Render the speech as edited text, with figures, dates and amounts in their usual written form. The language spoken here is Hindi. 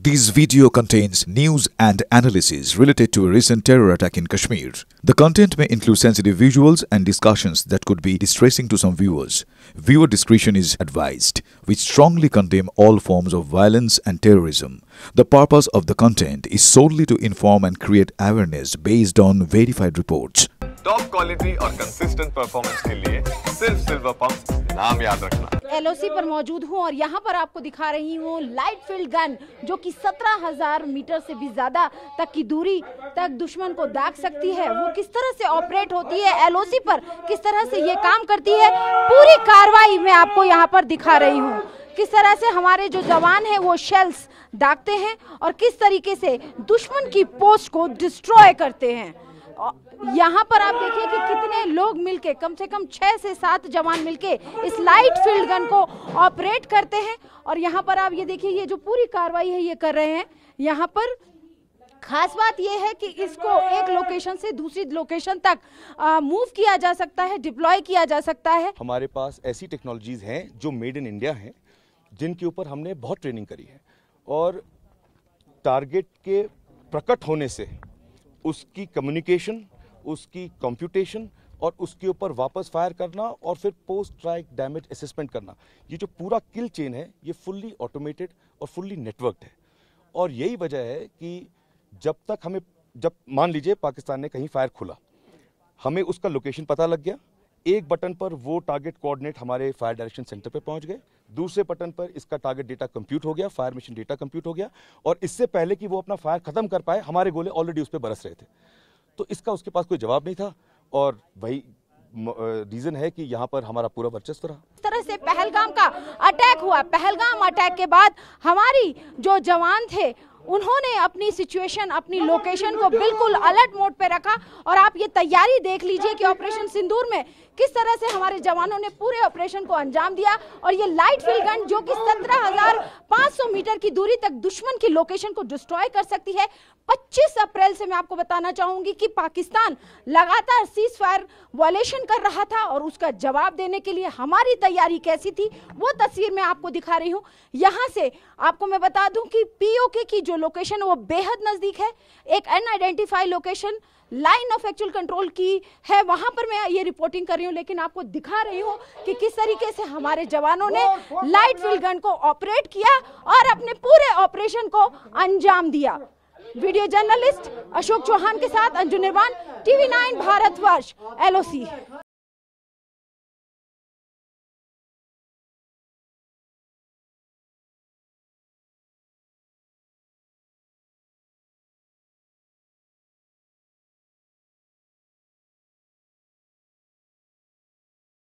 This video contains news and analysis related to a recent terror attack in Kashmir. The content may include sensitive visuals and discussions that could be distressing to some viewers. Viewer discretion is advised. We strongly condemn all forms of violence and terrorism. The purpose of the content is solely to inform and create awareness based on verified reports. Top quality और कंसिस्टेंट परफॉर्मेंस के लिए सिर्फ सिल्वर पंप नाम याद रखना। LOC पर मौजूद हूँ और यहाँ पर आपको दिखा रही हूँ लाइट फील्ड गन जो कि 17,000 मीटर से भी ज्यादा तक की दूरी तक दुश्मन को दाग सकती है। वो किस तरह से ऑपरेट होती है, LOC पर किस तरह से ये काम करती है, पूरी कार्रवाई मैं आपको यहाँ पर दिखा रही हूँ। किस तरह से हमारे जो जवान हैं वो शेल्स दागते हैं और किस तरीके से दुश्मन की पोस्ट को डिस्ट्रॉय करते हैं। यहाँ पर आप देखिए कि कितने लोग मिलके, कम से कम 6 से 7 जवान मिलके इस लाइट फील्ड गन को ऑपरेट करते हैं। और यहाँ पर आप ये देखिए, ये जो पूरी कार्रवाई है ये कर रहे हैं। यहाँ पर खास बात ये है कि इसको एक लोकेशन से दूसरी लोकेशन तक मूव किया जा सकता है, डिप्लॉय किया जा सकता है। हमारे पास ऐसी टेक्नोलॉजीज हैं जो मेड इन इंडिया हैं, जिनके ऊपर हमने बहुत ट्रेनिंग करी है और टारगेट के प्रकट होने से उसकी कम्युनिकेशन, उसकी कंप्यूटेशन और उसके ऊपर वापस फायर करना और फिर पोस्ट स्ट्राइक डैमेज असेसमेंट करना, ये जो पूरा किल चेन है ये फुल्ली ऑटोमेटेड और फुल्ली नेटवर्क्ड है। और यही वजह है कि जब मान लीजिए पाकिस्तान ने कहीं फायर खुला, हमें उसका लोकेशन पता लग गया, एक बटन पर वो टारगेट कोऑर्डिनेट हमारे फायर डायरेक्शन सेंटर पे पहुंच गए, दूसरे बटन पर इसका टारगेट डेटा कंप्यूट हो गया, फायर मिशन डेटा कंप्यूट हो गया और इससे पहले कि वो अपना फायर खत्म कर पाए हमारे गोले ऑलरेडी उस पर बरस रहे थे। तो इसका उसके पास कोई जवाब नहीं था और वही रीजन है कि यहाँ पर हमारा पूरा वर्चस्व रहा। इस तरह से पहलगाम का अटैक हुआ। पहलगाम अटैक के बाद हमारी जो जवान थे उन्होंने अपनी सिचुएशन, अपनी लोकेशन को बिल्कुल अलर्ट मोड पे रखा। और आप ये तैयारी देख लीजिए कि ऑपरेशन सिंदूर में किस तरह से हमारे जवानों ने पूरे ऑपरेशन को अंजाम दिया। और ये लाइट फील्ड गन जो कि 17,500 मीटर की दूरी तक दुश्मन की लोकेशन को डिस्ट्रॉय कर सकती है। 25 अप्रैल से मैं आपको बताना चाहूंगी कि पाकिस्तान लगातार सीज फायर वायलेशन कर रहा था और उसका जवाब देने के लिए हमारी तैयारी कैसी थी वो तस्वीर मैं आपको दिखा रही हूँ। यहाँ से आपको मैं बता दूं कि POK की जो लोकेशन है वो बेहद नजदीक है। एक unidentified location line of actual control की है, वहां पर मैं ये रिपोर्टिंग कर रही हूँ, लेकिन आपको दिखा रही हूँ कि किस तरीके से हमारे जवानों ने लाइट फील्ड गन को ऑपरेट किया और अपने पूरे ऑपरेशन को अंजाम दिया। वीडियो जर्नलिस्ट अशोक चौहान के साथ अंजू निर्वाण, TV9 भारतवर्ष, LOC।